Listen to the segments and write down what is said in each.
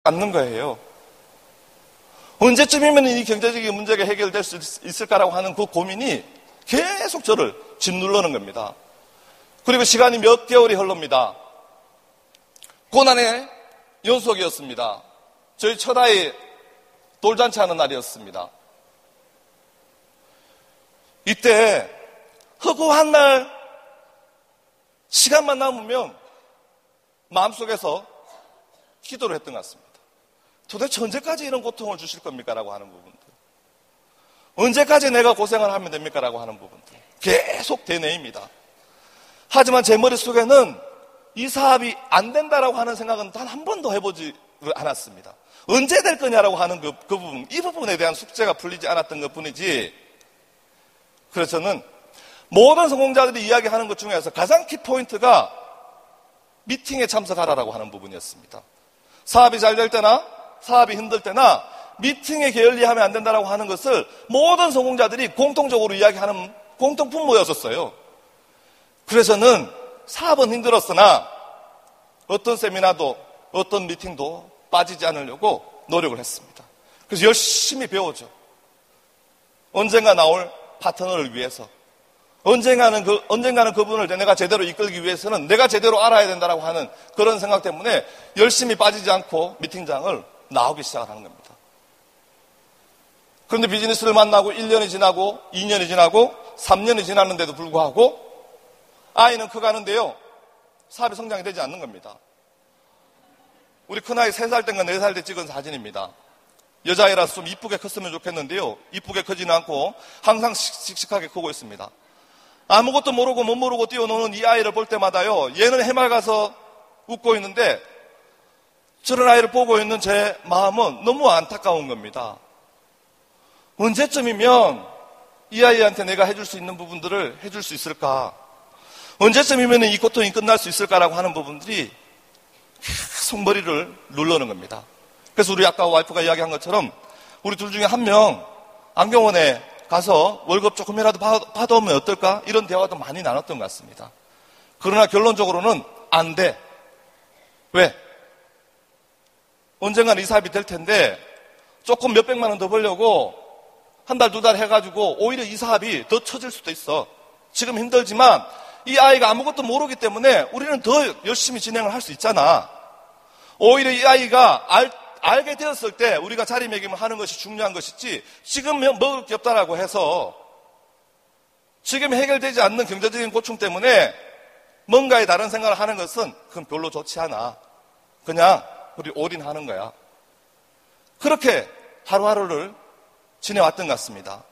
않는 거예요. 언제쯤이면 이 경제적인 문제가 해결될 수 있을까라고 하는 그 고민이 계속 저를 짓누르는 겁니다. 그리고 시간이 몇 개월이 흘릅니다. 고난의 연속이었습니다. 저희 첫 아이 돌잔치 하는 날이었습니다. 이때 허구한 날 시간만 남으면 마음속에서 기도를 했던 것 같습니다. 도대체 언제까지 이런 고통을 주실 겁니까? 라고 하는 부분들. 언제까지 내가 고생을 하면 됩니까? 라고 하는 부분들. 계속 되뇌입니다. 하지만 제 머릿속에는 이 사업이 안 된다라고 하는 생각은 단 한 번도 해보지 않았습니다. 언제 될 거냐라고 하는 그 부분, 이 부분에 대한 숙제가 풀리지 않았던 것 뿐이지. 그래서 저는 모든 성공자들이 이야기하는 것 중에서 가장 키포인트가 미팅에 참석하라라고 하는 부분이었습니다. 사업이 잘 될 때나 사업이 힘들 때나 미팅에 게을리하면 안 된다라고 하는 것을 모든 성공자들이 공통적으로 이야기하는 공통 분모였었어요. 그래서 저는 사업은 힘들었으나 어떤 세미나도 어떤 미팅도 빠지지 않으려고 노력을 했습니다. 그래서 열심히 배우죠. 언젠가 나올 파트너를 위해서, 언젠가는 그분을 내가 제대로 이끌기 위해서는 내가 제대로 알아야 된다라고 하는 그런 생각 때문에 열심히 빠지지 않고 미팅장을 나오기 시작하는 겁니다. 그런데 비즈니스를 만나고 1년이 지나고 2년이 지나고 3년이 지났는데도 불구하고 아이는 커가는데요, 사업이 성장이 되지 않는 겁니다. 우리 큰아이 3살 땐가 4살 때 찍은 사진입니다. 여자아이라서 좀 이쁘게 컸으면 좋겠는데요, 이쁘게 크지는 않고 항상 씩씩하게 크고 있습니다. 아무것도 모르고 못 모르고 뛰어노는 이 아이를 볼 때마다요, 얘는 해맑아서 웃고 있는데 저런 아이를 보고 있는 제 마음은 너무 안타까운 겁니다. 언제쯤이면 이 아이한테 내가 해줄 수 있는 부분들을 해줄 수 있을까? 언제쯤이면 이 고통이 끝날 수 있을까라고 하는 부분들이 계속 머리를 누르는 겁니다. 그래서 우리 아까 와이프가 이야기한 것처럼 우리 둘 중에 한 명 안경원에 가서 월급 조금이라도 받아오면 어떨까? 이런 대화도 많이 나눴던 것 같습니다. 그러나 결론적으로는 안 돼. 왜? 언젠가는 이 사업이 될 텐데 조금 몇백만 원 더 벌려고 한 달, 두 달 해가지고 오히려 이 사업이 더 처질 수도 있어. 지금 힘들지만 이 아이가 아무것도 모르기 때문에 우리는 더 열심히 진행을 할 수 있잖아. 오히려 이 아이가 알게 되었을 때 우리가 자리매김을 하는 것이 중요한 것이지, 지금 먹을 게 없다라고 해서 지금 해결되지 않는 경제적인 고충 때문에 뭔가의 다른 생각을 하는 것은 그건 별로 좋지 않아. 그냥 우리 올인하는 거야. 그렇게 하루하루를 지내왔던 것 같습니다.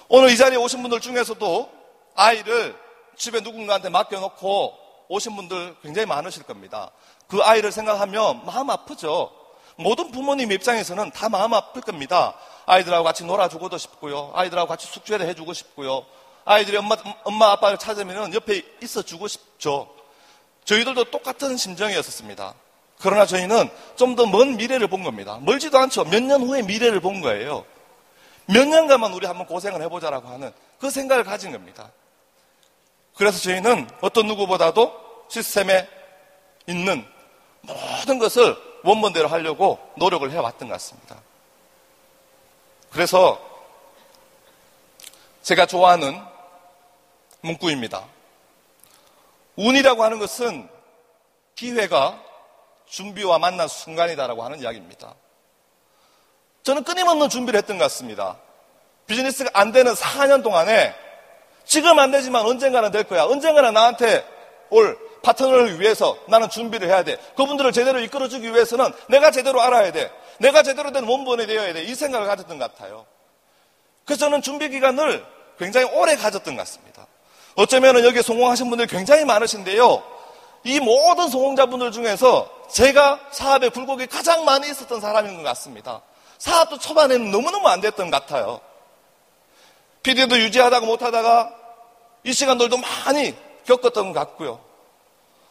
오늘 이 자리에 오신 분들 중에서도 아이를 집에 누군가한테 맡겨놓고 오신 분들 굉장히 많으실 겁니다. 그 아이를 생각하면 마음 아프죠. 모든 부모님 입장에서는 다 마음 아플 겁니다. 아이들하고 같이 놀아주고도 싶고요, 아이들하고 같이 숙제를 해주고 싶고요, 아이들이 엄마 아빠를 찾으면 옆에 있어주고 싶죠. 저희들도 똑같은 심정이었습니다. 그러나 저희는 좀 더 먼 미래를 본 겁니다. 멀지도 않죠. 몇 년 후의 미래를 본 거예요. 몇 년간만 우리 한번 고생을 해보자라고 하는 그 생각을 가진 겁니다. 그래서 저희는 어떤 누구보다도 시스템에 있는 모든 것을 원본대로 하려고 노력을 해왔던 것 같습니다. 그래서 제가 좋아하는 문구입니다. 운이라고 하는 것은 기회가 준비와 만난 순간이다라고 하는 이야기입니다. 저는 끊임없는 준비를 했던 것 같습니다. 비즈니스가 안 되는 4년 동안에 지금 안 되지만 언젠가는 될 거야. 언젠가는 나한테 올 파트너를 위해서 나는 준비를 해야 돼. 그분들을 제대로 이끌어주기 위해서는 내가 제대로 알아야 돼. 내가 제대로 된 원본이 되어야 돼. 이 생각을 가졌던 것 같아요. 그래서 저는 준비 기간을 굉장히 오래 가졌던 것 같습니다. 어쩌면 여기에 성공하신 분들이 굉장히 많으신데요, 이 모든 성공자분들 중에서 제가 사업에 굴곡이 가장 많이 있었던 사람인 것 같습니다. 사업도 초반에는 너무너무 안 됐던 것 같아요. PD도 유지하다가 못하다가 이 시간들도 많이 겪었던 것 같고요.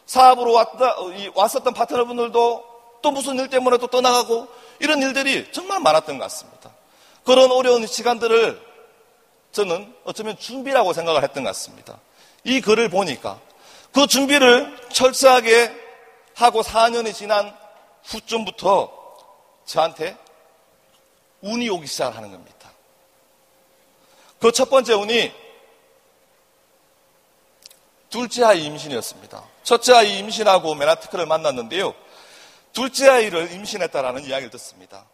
사업으로 왔었던 파트너분들도 또 무슨 일 때문에 또 떠나가고 이런 일들이 정말 많았던 것 같습니다. 그런 어려운 시간들을 저는 어쩌면 준비라고 생각을 했던 것 같습니다. 이 글을 보니까 그 준비를 철저하게 하고 4년이 지난 후쯤부터 저한테 운이 오기 시작하는 겁니다. 그 첫 번째 운이 둘째 아이 임신이었습니다. 첫째 아이 임신하고 맨하트크를 만났는데요. 둘째 아이를 임신했다라는 이야기를 듣습니다.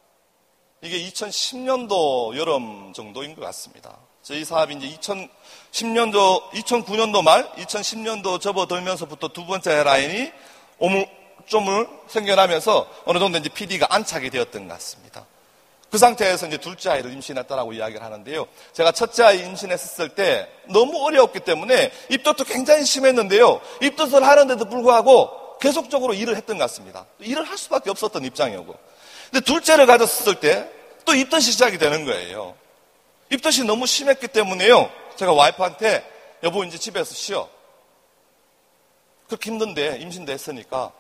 이게 2010년도 여름 정도인 것 같습니다. 저희 사업이 이제 2009년도 말, 2010년도 접어들면서부터 두 번째 라인이 오물조물 생겨나면서 어느 정도 이제 PD가 안착이 되었던 것 같습니다. 그 상태에서 이제 둘째 아이를 임신했다라고 이야기를 하는데요. 제가 첫째 아이 임신했을 때 너무 어려웠기 때문에 입덧도 굉장히 심했는데요. 입덧을 하는데도 불구하고 계속적으로 일을 했던 것 같습니다. 일을 할 수밖에 없었던 입장이었고. 근데 둘째를 가졌을 때 또 입덧이 시작이 되는 거예요. 입덧이 너무 심했기 때문에요. 제가 와이프한테 여보 이제 집에서 쉬어. 그렇게 힘든데 임신도 했으니까.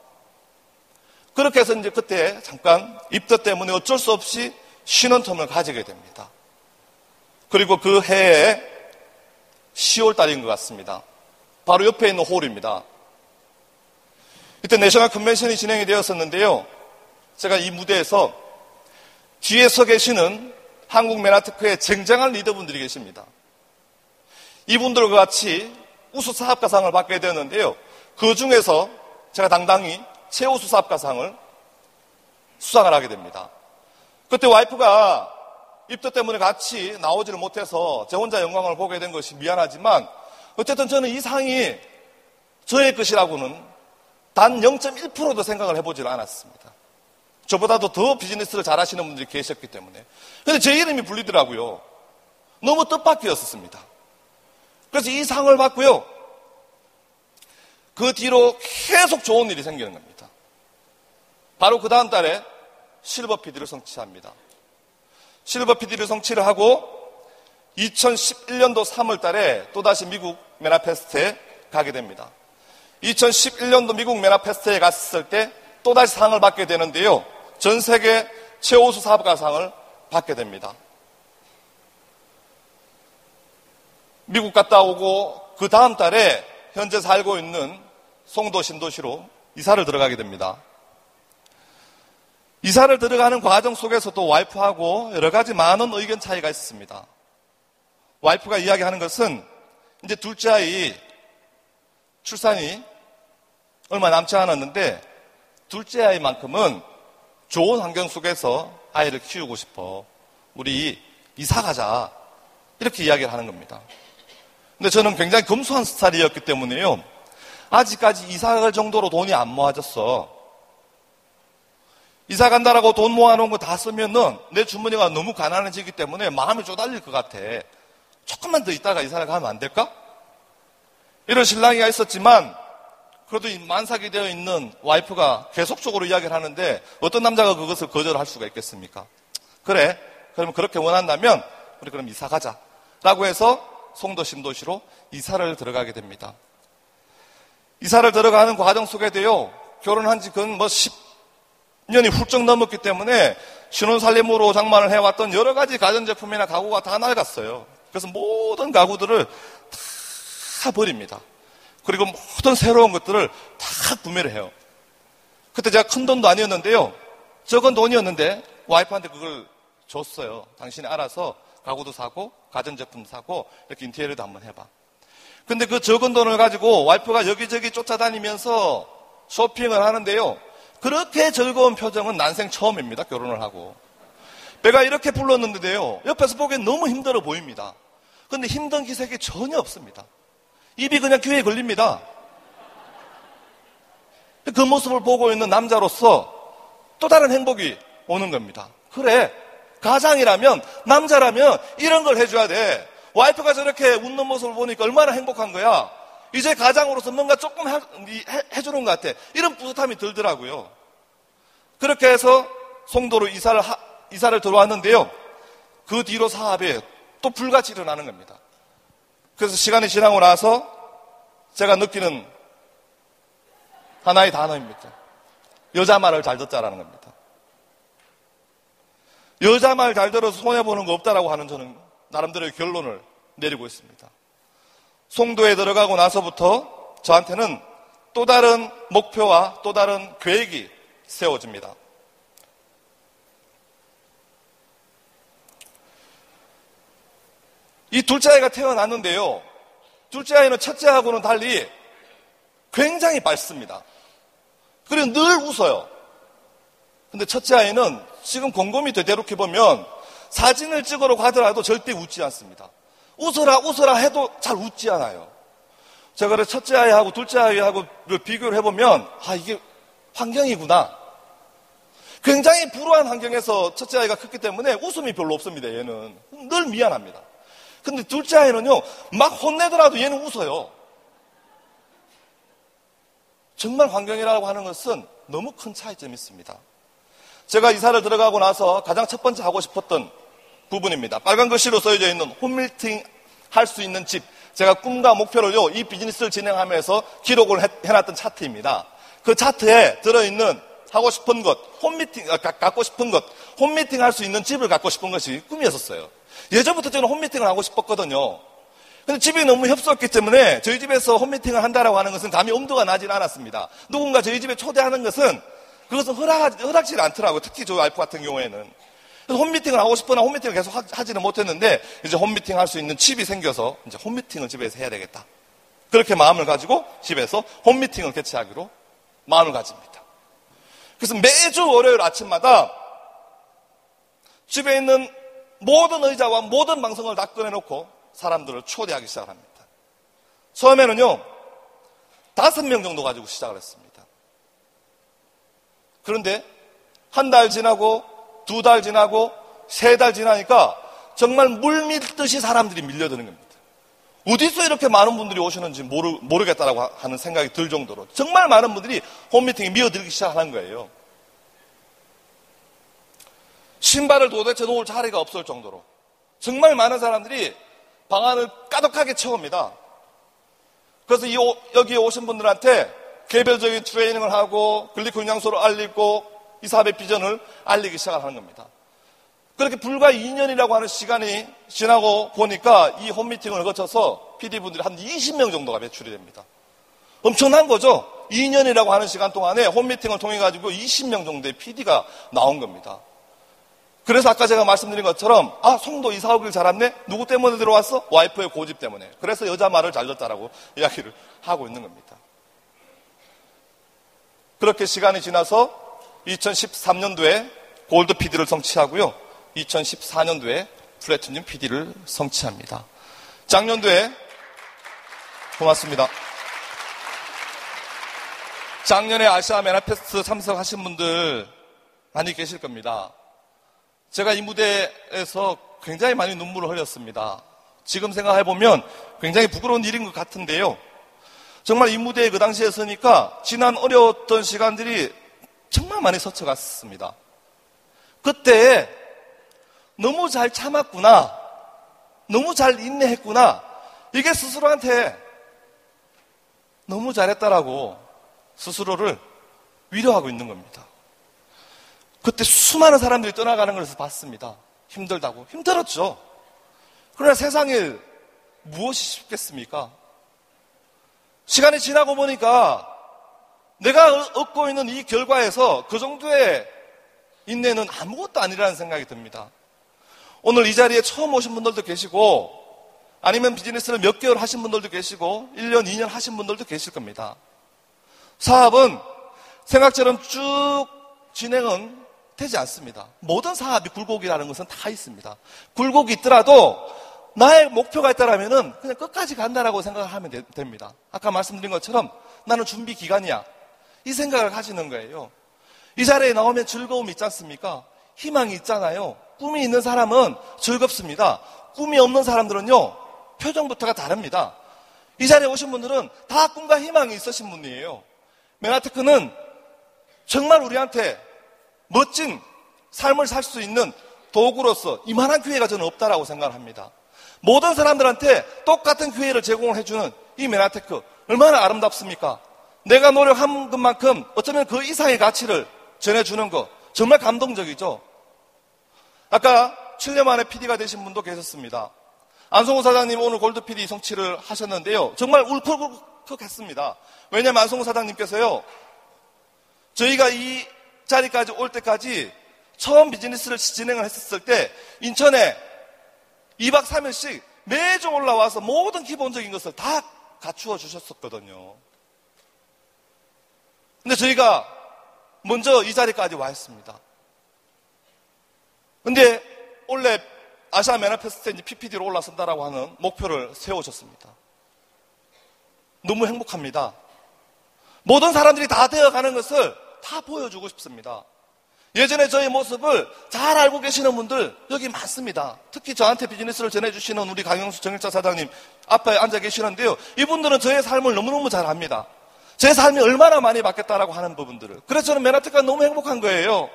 그렇게 해서 이제 그때 잠깐 입덧 때문에 어쩔 수 없이 쉬는 텀을 가지게 됩니다. 그리고 그 해에 10월 달인 것 같습니다. 바로 옆에 있는 홀입니다. 이때 내셔널 컨벤션이 진행이 되었었는데요. 제가 이 무대에서 뒤에 서 계시는 한국 맨하트크의 쟁쟁한 리더분들이 계십니다. 이분들과 같이 우수 사업가상을 받게 되었는데요. 그 중에서 제가 당당히 최우수 사업가상을 수상을 하게 됩니다. 그때 와이프가 입덧 때문에 같이 나오지를 못해서 제 혼자 영광을 보게 된 것이 미안하지만 어쨌든 저는 이 상이 저의 것이라고는 단 0.1%도 생각을 해보질 않았습니다. 저보다도 더 비즈니스를 잘하시는 분들이 계셨기 때문에. 근데 제 이름이 불리더라고요. 너무 뜻밖이었습니다. 그래서 이 상을 받고요. 그 뒤로 계속 좋은 일이 생기는 겁니다. 바로 그 다음 달에 실버 PD를 성취합니다. 실버 PD를 성취를 하고 2011년도 3월 달에 또다시 미국 맨하페스트에 가게 됩니다. 2011년도 미국 맨하페스트에 갔을 때 또다시 상을 받게 되는데요. 전 세계 최우수 사업가상을 받게 됩니다. 미국 갔다 오고 그 다음 달에 현재 살고 있는 송도 신도시로 이사를 들어가게 됩니다. 이사를 들어가는 과정 속에서도 와이프하고 여러 가지 많은 의견 차이가 있었습니다. 와이프가 이야기하는 것은 이제 둘째 아이 출산이 얼마 남지 않았는데 둘째 아이만큼은 좋은 환경 속에서 아이를 키우고 싶어. 우리 이사 가자. 이렇게 이야기를 하는 겁니다. 근데 저는 굉장히 검소한 스타일이었기 때문에요. 아직까지 이사 갈 정도로 돈이 안 모아졌어. 이사 간다라고 돈 모아놓은 거 다 쓰면은 내 주머니가 너무 가난해지기 때문에 마음이 쪼달릴 것 같아. 조금만 더 있다가 이사를 가면 안 될까? 이런 신랑이가 있었지만 그래도 이 만삭이 되어 있는 와이프가 계속적으로 이야기를 하는데 어떤 남자가 그것을 거절할 수가 있겠습니까? 그래, 그러면 그렇게 원한다면 우리 그럼 이사 가자 라고 해서 송도 신도시로 이사를 들어가게 됩니다. 이사를 들어가는 과정 속에도요, 결혼한 지 근 10년이 훌쩍 넘었기 때문에 신혼살림으로 장만을 해왔던 여러 가지 가전제품이나 가구가 다 낡았어요. 그래서 모든 가구들을 다 버립니다. 그리고 모든 새로운 것들을 다 구매를 해요. 그때 제가 큰 돈도 아니었는데요. 적은 돈이었는데 와이프한테 그걸 줬어요. 당신이 알아서 가구도 사고 가전제품도 사고 이렇게 인테리어도 한번 해봐. 근데 그 적은 돈을 가지고 와이프가 여기저기 쫓아다니면서 쇼핑을 하는데요. 그렇게 즐거운 표정은 난생 처음입니다. 결혼을 하고. 배가 이렇게 불렀는데요. 옆에서 보기엔 너무 힘들어 보입니다. 근데 힘든 기색이 전혀 없습니다. 입이 그냥 귀에 걸립니다. 그 모습을 보고 있는 남자로서 또 다른 행복이 오는 겁니다. 그래, 가장이라면, 남자라면 이런 걸 해줘야 돼. 와이프가 저렇게 웃는 모습을 보니까 얼마나 행복한 거야. 이제 가장으로서 뭔가 조금 해주는 것 같아. 이런 뿌듯함이 들더라고요. 그렇게 해서 송도로 이사를 들어왔는데요. 그 뒤로 사업에 또 불같이 일어나는 겁니다. 그래서 시간이 지나고 나서 제가 느끼는 하나의 단어입니다. 여자 말을 잘 듣자라는 겁니다. 여자 말 잘 들어서 손해보는 거 없다라고 하는 저는 나름대로의 결론을 내리고 있습니다. 송도에 들어가고 나서부터 저한테는 또 다른 목표와 또 다른 계획이 세워집니다. 이 둘째 아이가 태어났는데요. 둘째 아이는 첫째하고는 달리 굉장히 밝습니다. 그리고 늘 웃어요. 근데 첫째 아이는 지금 곰곰이 되돌이켜보면 사진을 찍으러 가더라도 절대 웃지 않습니다. 웃어라 해도 잘 웃지 않아요. 제가 그래서 첫째 아이하고 둘째 아이하고를 비교를 해보면 이게 환경이구나. 굉장히 불우한 환경에서 첫째 아이가 컸기 때문에 웃음이 별로 없습니다. 얘는 늘 미안합니다. 근데 둘째 아이는요, 막 혼내더라도 얘는 웃어요. 정말 환경이라고 하는 것은 너무 큰 차이점이 있습니다. 제가 이사를 들어가고 나서 가장 첫 번째 하고 싶었던 부분입니다. 빨간 글씨로 써져 있는 홈밀팅 할 수 있는 집. 제가 꿈과 목표를요, 이 비즈니스를 진행하면서 기록을 해놨던 차트입니다. 그 차트에 들어있는 하고 싶은 것, 갖고 싶은 것, 홈미팅 할 수 있는 집을 갖고 싶은 것이 꿈이었었어요. 예전부터 저는 홈미팅을 하고 싶었거든요. 근데 집이 너무 협소했기 때문에 저희 집에서 홈미팅을 한다라고 하는 것은 감히 엄두가 나질 않았습니다. 누군가 저희 집에 초대하는 것은 그것은 허락지 않더라고요. 특히 저희 와이프 같은 경우에는. 그래서 홈미팅을 하고 싶으나 홈미팅을 계속 하지는 못했는데 이제 홈미팅 할 수 있는 집이 생겨서 이제 홈미팅을 집에서 해야 되겠다. 그렇게 마음을 가지고 집에서 홈미팅을 개최하기로 마음을 가집니다. 그래서 매주 월요일 아침마다 집에 있는 모든 의자와 모든 방송을 다 꺼내놓고 사람들을 초대하기 시작합니다. 처음에는요, 5명 정도 가지고 시작을 했습니다. 그런데 한 달 지나고 2달 지나고 3달 지나니까 정말 물밀듯이 사람들이 밀려드는 겁니다. 어디서 이렇게 많은 분들이 오시는지 모르겠다라고 하는 생각이 들 정도로 정말 많은 분들이 홈미팅에 미어들기 시작하는 거예요. 신발을 도대체 놓을 자리가 없을 정도로 정말 많은 사람들이 방안을 가득하게 채웁니다. 그래서 여기에 오신 분들한테 개별적인 트레이닝을 하고 글리코 영양소를 알리고 이 사업의 비전을 알리기 시작하는 겁니다. 그렇게 불과 2년이라고 하는 시간이 지나고 보니까 이 홈미팅을 거쳐서 PD분들이 한 20명 정도가 배출이 됩니다. 엄청난 거죠? 2년이라고 하는 시간 동안에 홈미팅을 통해 가지고 20명 정도의 PD가 나온 겁니다. 그래서 아까 제가 말씀드린 것처럼 송도 이사 오길 잘했네? 누구 때문에 들어왔어? 와이프의 고집 때문에. 그래서 여자 말을 잘 듣다라고 이야기를 하고 있는 겁니다. 그렇게 시간이 지나서 2013년도에 골드 PD를 성취하고요. 2014년도에 플래티넘 PD를 성취합니다. 작년도에 고맙습니다. 작년에 아시아 메나페스트 참석하신 분들 많이 계실 겁니다. 제가 이 무대에서 굉장히 많이 눈물을 흘렸습니다. 지금 생각해보면 굉장히 부끄러운 일인 것 같은데요. 정말 이 무대에 그 당시에 서니까 지난 어려웠던 시간들이 정말 많이 스쳐갔습니다. 그때 너무 잘 참았구나, 너무 잘 인내했구나, 이게 스스로한테 너무 잘했다라고 스스로를 위로하고 있는 겁니다. 그때 수많은 사람들이 떠나가는 것을 봤습니다. 힘들다고. 힘들었죠. 그러나 세상에 무엇이 쉽겠습니까? 시간이 지나고 보니까 내가 얻고 있는 이 결과에서 그 정도의 인내는 아무것도 아니라는 생각이 듭니다. 오늘 이 자리에 처음 오신 분들도 계시고 아니면 비즈니스를 몇 개월 하신 분들도 계시고 1년, 2년 하신 분들도 계실 겁니다. 사업은 생각처럼 쭉 진행은 되지 않습니다. 모든 사업이 굴곡이라는 것은 다 있습니다. 굴곡이 있더라도 나의 목표가 있다라면은 그냥 끝까지 간다라고 생각을 하면 됩니다. 아까 말씀드린 것처럼 나는 준비 기간이야. 이 생각을 가지는 거예요. 이 자리에 나오면 즐거움이 있지 않습니까? 희망이 있잖아요. 꿈이 있는 사람은 즐겁습니다. 꿈이 없는 사람들은요, 표정부터가 다릅니다. 이 자리에 오신 분들은 다 꿈과 희망이 있으신 분이에요. 메나테크는 정말 우리한테 멋진 삶을 살 수 있는 도구로서 이만한 기회가 저는 없다라고 생각을 합니다. 모든 사람들한테 똑같은 기회를 제공을 해주는 이 메나테크 얼마나 아름답습니까? 내가 노력한 것만큼 어쩌면 그 이상의 가치를 전해주는 것 정말 감동적이죠. 아까 7년 만에 PD가 되신 분도 계셨습니다. 안성호 사장님 오늘 골드 PD 성취를 하셨는데요. 정말 울컥했습니다. 왜냐하면 안성호 사장님께서요, 저희가 이 자리까지 올 때까지 처음 비즈니스를 진행을 했었을 때 인천에 2박 3일씩 매주 올라와서 모든 기본적인 것을 다 갖추어 주셨었거든요. 근데 저희가 먼저 이 자리까지 와 있습니다. 근데 원래 아시아 매니페스토에 PPD로 올라선다라고 하는 목표를 세우셨습니다. 너무 행복합니다. 모든 사람들이 다 되어가는 것을 다 보여주고 싶습니다. 예전에 저의 모습을 잘 알고 계시는 분들 여기 많습니다. 특히 저한테 비즈니스를 전해주시는 우리 강영수 정일자 사장님 앞에 앉아 계시는데요. 이분들은 저의 삶을 너무너무 잘 압니다. 제 삶이 얼마나 많이 바뀌었다라고 하는 부분들을. 그래서 저는 맨하튼가 너무 행복한 거예요.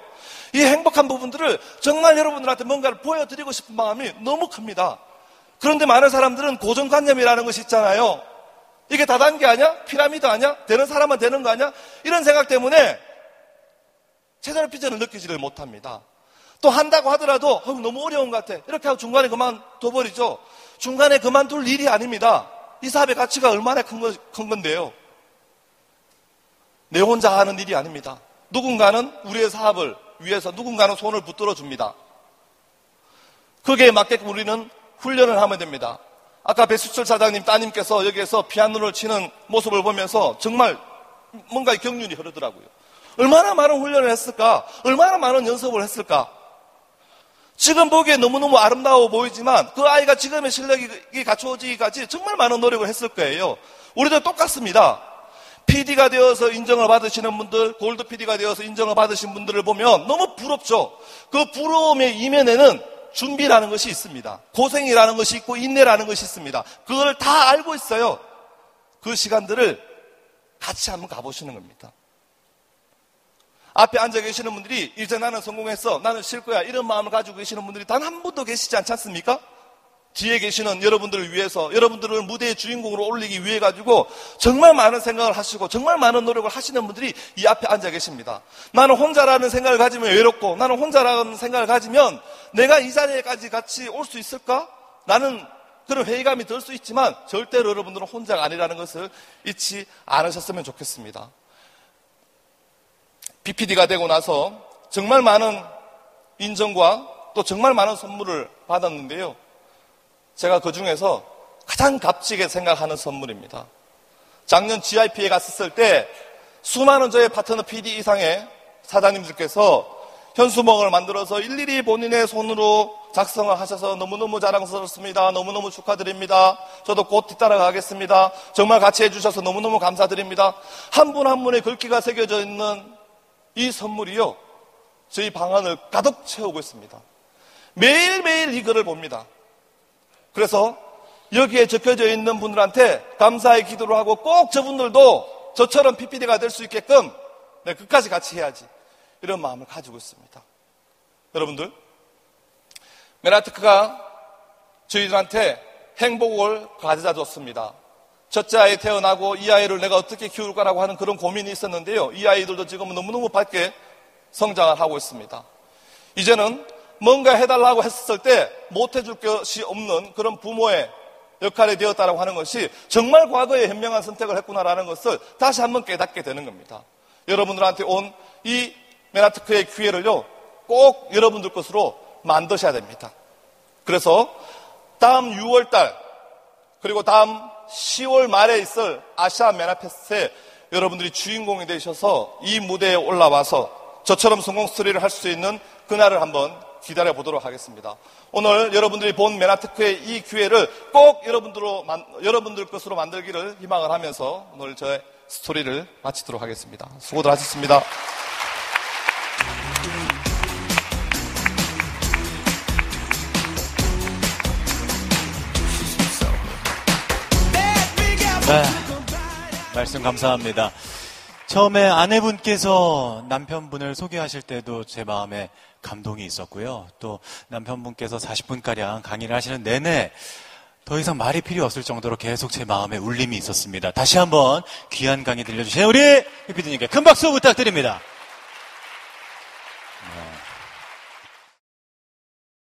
이 행복한 부분들을 정말 여러분들한테 뭔가를 보여드리고 싶은 마음이 너무 큽니다. 그런데 많은 사람들은 고정관념이라는 것이 있잖아요. 이게 다단계 아니야? 피라미드 아니야? 되는 사람은 되는 거 아니야? 이런 생각 때문에 제대로 비전을 느끼지를 못합니다. 또 한다고 하더라도 너무 어려운 것 같아. 이렇게 하고 중간에 그만둬버리죠. 중간에 그만둘 일이 아닙니다. 이 사업의 가치가 얼마나 큰 건데요. 내 혼자 하는 일이 아닙니다. 누군가는 우리의 사업을 위해서 누군가는 손을 붙들어 줍니다. 거기에 맞게끔 우리는 훈련을 하면 됩니다. 아까 배수철 사장님 따님께서 여기에서 피아노를 치는 모습을 보면서 정말 뭔가 경륜이 흐르더라고요. 얼마나 많은 훈련을 했을까? 얼마나 많은 연습을 했을까? 지금 보기에 너무너무 아름다워 보이지만 그 아이가 지금의 실력이 갖추어지기까지 정말 많은 노력을 했을 거예요. 우리도 똑같습니다. PD가 되어서 인정을 받으시는 분들, 골드 PD가 되어서 인정을 받으신 분들을 보면 너무 부럽죠. 그 부러움의 이면에는 준비라는 것이 있습니다. 고생이라는 것이 있고 인내라는 것이 있습니다. 그걸 다 알고 있어요. 그 시간들을 같이 한번 가보시는 겁니다. 앞에 앉아 계시는 분들이 이제 나는 성공했어, 나는 쉴 거야, 이런 마음을 가지고 계시는 분들이 단 한 분도 계시지 않지 않습니까? 뒤에 계시는 여러분들을 위해서, 여러분들을 무대의 주인공으로 올리기 위해 가지고 정말 많은 생각을 하시고 정말 많은 노력을 하시는 분들이 이 앞에 앉아 계십니다. 나는 혼자라는 생각을 가지면 외롭고, 나는 혼자라는 생각을 가지면 내가 이 자리에까지 같이 올 수 있을까? 라는 그런 회의감이 들 수 있지만 절대로 여러분들은 혼자가 아니라는 것을 잊지 않으셨으면 좋겠습니다. BPD가 되고 나서 정말 많은 인정과 또 정말 많은 선물을 받았는데요. 제가 그 중에서 가장 값지게 생각하는 선물입니다. 작년 GIP에 갔었을 때 수많은 저의 파트너 PD 이상의 사장님들께서 현수막을 만들어서 일일이 본인의 손으로 작성을 하셔서 너무너무 자랑스럽습니다. 너무너무 축하드립니다. 저도 곧 뒤따라가겠습니다. 정말 같이 해주셔서 너무너무 감사드립니다. 한 분 한 분의 글귀가 새겨져 있는 이 선물이요, 저희 방안을 가득 채우고 있습니다. 매일매일 이 글을 봅니다. 그래서 여기에 적혀져 있는 분들한테 감사의 기도를 하고 꼭 저분들도 저처럼 PPD가 될 수 있게끔 끝까지 같이 해야지, 이런 마음을 가지고 있습니다. 여러분들, 맨하튼가 저희들한테 행복을 가져다 줬습니다. 첫째 아이 태어나고 이 아이를 내가 어떻게 키울까라고 하는 그런 고민이 있었는데요. 이 아이들도 지금은 너무너무 밝게 성장을 하고 있습니다. 이제는 뭔가 해달라고 했을 때 못해줄 것이 없는 그런 부모의 역할이 되었다고 하는 것이 정말 과거에 현명한 선택을 했구나라는 것을 다시 한번 깨닫게 되는 겁니다. 여러분들한테 온 이 맨하튼의 기회를요, 꼭 여러분들 것으로 만드셔야 됩니다. 그래서 다음 6월달 그리고 다음 10월 말에 있을 아시아 맨하튼에 여러분들이 주인공이 되셔서 이 무대에 올라와서 저처럼 성공 스토리를 할 수 있는 그날을 한번 기다려 보도록 하겠습니다. 오늘 여러분들이 본 맨하튼의 이 기회를 꼭 여러분들 것으로 만들기를 희망을 하면서 오늘 저의 스토리를 마치도록 하겠습니다. 수고들 하셨습니다. 네, 말씀 감사합니다. 처음에 아내분께서 남편분을 소개하실 때도 제 마음에 감동이 있었고요. 또 남편분께서 40분가량 강의를 하시는 내내 더 이상 말이 필요 없을 정도로 계속 제 마음에 울림이 있었습니다. 다시 한번 귀한 강의 들려주신 우리 PPD님께 큰 박수 부탁드립니다.